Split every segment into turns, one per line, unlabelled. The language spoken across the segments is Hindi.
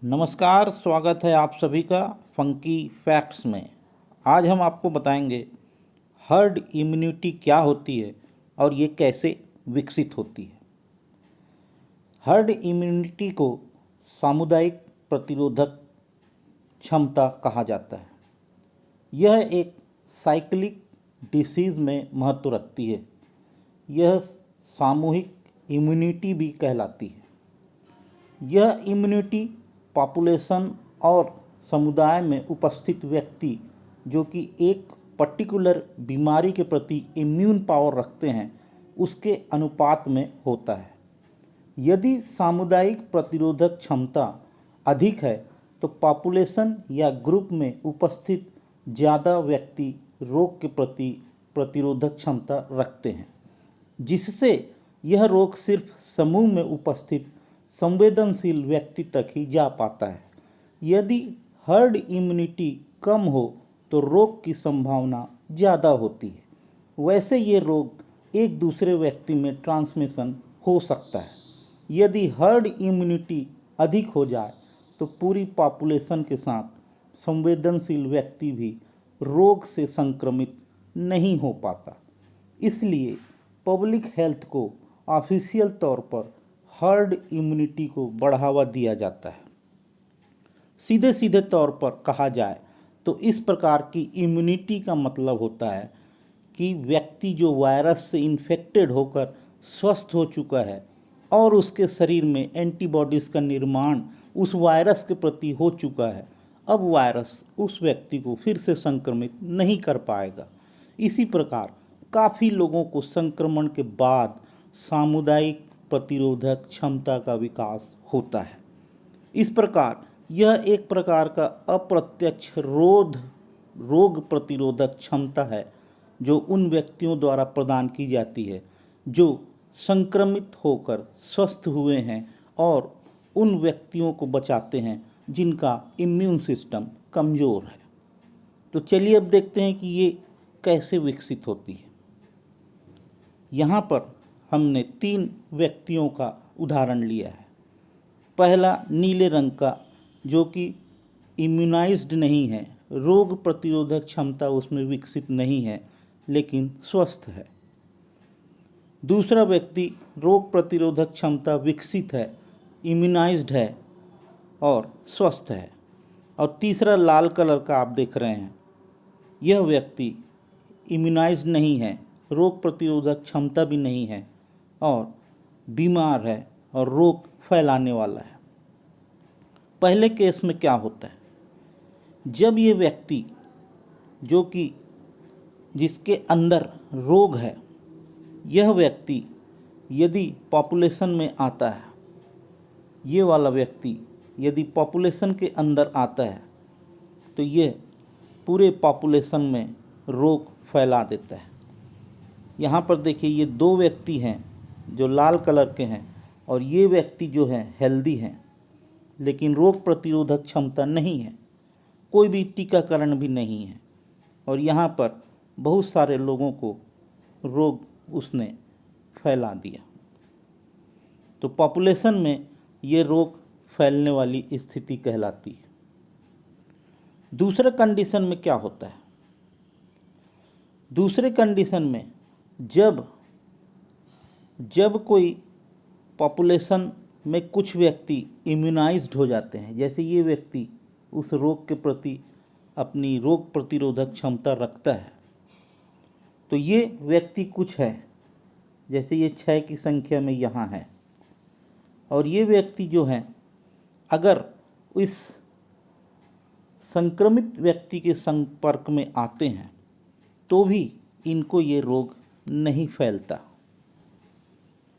नमस्कार, स्वागत है आप सभी का फंकी फैक्ट्स में। आज हम आपको बताएंगे हर्ड इम्यूनिटी क्या होती है और ये कैसे विकसित होती है। हर्ड इम्यूनिटी को सामुदायिक प्रतिरोधक क्षमता कहा जाता है। यह एक साइक्लिक डिसीज़ में महत्व रखती है। यह सामूहिक इम्यूनिटी भी कहलाती है। यह इम्यूनिटी पॉपुलेशन और समुदाय में उपस्थित व्यक्ति जो कि एक पर्टिकुलर बीमारी के प्रति इम्यून पावर रखते हैं उसके अनुपात में होता है। यदि सामुदायिक प्रतिरोधक क्षमता अधिक है तो पॉपुलेशन या ग्रुप में उपस्थित ज़्यादा व्यक्ति रोग के प्रति प्रतिरोधक क्षमता रखते हैं, जिससे यह रोग सिर्फ समूह में उपस्थित संवेदनशील व्यक्ति तक ही जा पाता है। यदि हर्ड इम्यूनिटी कम हो तो रोग की संभावना ज़्यादा होती है। वैसे ये रोग एक दूसरे व्यक्ति में ट्रांसमिशन हो सकता है। यदि हर्ड इम्यूनिटी अधिक हो जाए तो पूरी पॉपुलेशन के साथ संवेदनशील व्यक्ति भी रोग से संक्रमित नहीं हो पाता। इसलिए पब्लिक हेल्थ को ऑफिशियल तौर पर हर्ड इम्यूनिटी को बढ़ावा दिया जाता है। सीधे सीधे तौर पर कहा जाए तो इस प्रकार की इम्यूनिटी का मतलब होता है कि व्यक्ति जो वायरस से इन्फेक्टेड होकर स्वस्थ हो चुका है और उसके शरीर में एंटीबॉडीज़ का निर्माण उस वायरस के प्रति हो चुका है, अब वायरस उस व्यक्ति को फिर से संक्रमित नहीं कर पाएगा। इसी प्रकार काफ़ी लोगों को संक्रमण के बाद सामुदायिक प्रतिरोधक क्षमता का विकास होता है। इस प्रकार यह एक प्रकार का अप्रत्यक्ष रोग प्रतिरोधक क्षमता है जो उन व्यक्तियों द्वारा प्रदान की जाती है जो संक्रमित होकर स्वस्थ हुए हैं और उन व्यक्तियों को बचाते हैं जिनका इम्यून सिस्टम कमज़ोर है। तो चलिए अब देखते हैं कि ये कैसे विकसित होती है। यहाँ पर हमने 3 व्यक्तियों का उदाहरण लिया है। पहला नीले रंग का जो कि इम्यूनाइज्ड नहीं है, रोग प्रतिरोधक क्षमता उसमें विकसित नहीं है लेकिन स्वस्थ है। दूसरा व्यक्ति रोग प्रतिरोधक क्षमता विकसित है, इम्यूनाइज्ड है और स्वस्थ है। और तीसरा लाल कलर का आप देख रहे हैं, यह व्यक्ति इम्यूनाइज्ड नहीं है, रोग प्रतिरोधक क्षमता भी नहीं है और बीमार है और रोग फैलाने वाला है। पहले केस में क्या होता है, जब ये व्यक्ति जो कि जिसके अंदर रोग है, यह व्यक्ति यदि पॉपुलेशन में आता है, ये वाला व्यक्ति यदि पॉपुलेशन के अंदर आता है तो ये पूरे पॉपुलेशन में रोग फैला देता है। यहाँ पर देखिए, ये 2 व्यक्ति हैं जो लाल कलर के हैं और ये व्यक्ति जो है हेल्दी हैं लेकिन रोग प्रतिरोधक क्षमता नहीं है, कोई भी टीकाकरण भी नहीं है और यहाँ पर बहुत सारे लोगों को रोग उसने फैला दिया। तो पॉपुलेशन में ये रोग फैलने वाली स्थिति कहलाती है। दूसरे कंडीशन में क्या होता है, दूसरे कंडीशन में जब कोई पॉपुलेशन में कुछ व्यक्ति इम्यूनाइज्ड हो जाते हैं, जैसे ये व्यक्ति उस रोग के प्रति अपनी रोग प्रतिरोधक क्षमता रखता है, तो ये व्यक्ति कुछ है, जैसे ये 6 की संख्या में यहाँ है, और ये व्यक्ति जो हैं अगर इस संक्रमित व्यक्ति के संपर्क में आते हैं तो भी इनको ये रोग नहीं फैलता।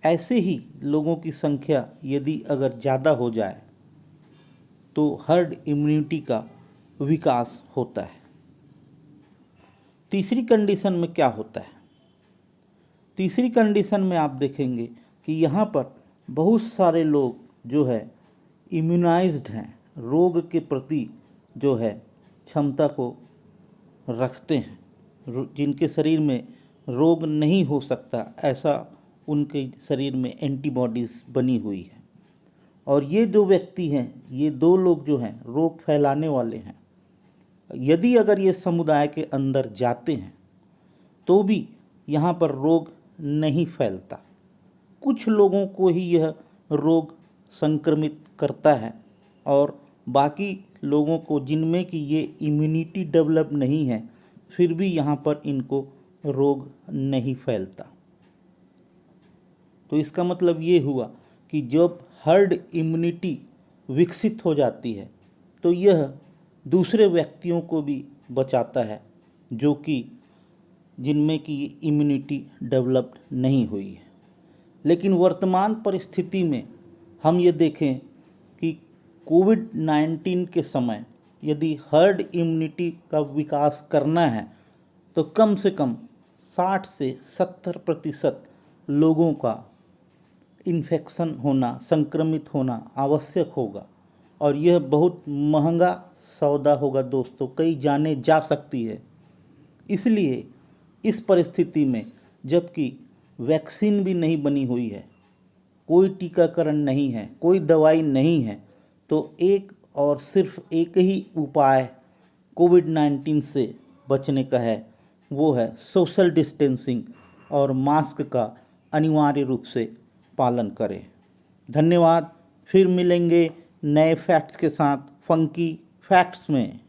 ऐसे ही लोगों की संख्या यदि अगर ज़्यादा हो जाए तो हर्ड इम्यूनिटी का विकास होता है। तीसरी कंडीशन में क्या होता है, तीसरी कंडीशन में आप देखेंगे कि यहाँ पर बहुत सारे लोग जो है इम्यूनाइज्ड हैं, रोग के प्रति जो है क्षमता को रखते हैं, जिनके शरीर में रोग नहीं हो सकता ऐसा उनके शरीर में एंटीबॉडीज़ बनी हुई है, और ये जो व्यक्ति हैं, ये दो लोग जो हैं रोग फैलाने वाले हैं, यदि अगर ये समुदाय के अंदर जाते हैं तो भी यहाँ पर रोग नहीं फैलता। कुछ लोगों को ही यह रोग संक्रमित करता है और बाकी लोगों को, जिनमें कि ये इम्यूनिटी डेवलप नहीं है, फिर भी यहाँ पर इनको रोग नहीं फैलता। तो इसका मतलब ये हुआ कि जब हर्ड इम्यूनिटी विकसित हो जाती है तो यह दूसरे व्यक्तियों को भी बचाता है जो कि जिनमें कि इम्यूनिटी डेवलप नहीं हुई है। लेकिन वर्तमान परिस्थिति में हम ये देखें कि कोविड-19 के समय यदि हर्ड इम्यूनिटी का विकास करना है तो कम से कम 60 से 70% लोगों का इन्फेक्शन होना, संक्रमित होना आवश्यक होगा और यह बहुत महंगा सौदा होगा दोस्तों, कई जाने जा सकती है। इसलिए इस परिस्थिति में जबकि वैक्सीन भी नहीं बनी हुई है, कोई टीकाकरण नहीं है, कोई दवाई नहीं है, तो एक और सिर्फ एक ही उपाय कोविड-19 से बचने का है, वो है सोशल डिस्टेंसिंग और मास्क का अनिवार्य रूप से पालन करें। धन्यवाद। फिर मिलेंगे नए फैक्ट्स के साथ फंकी फैक्ट्स में।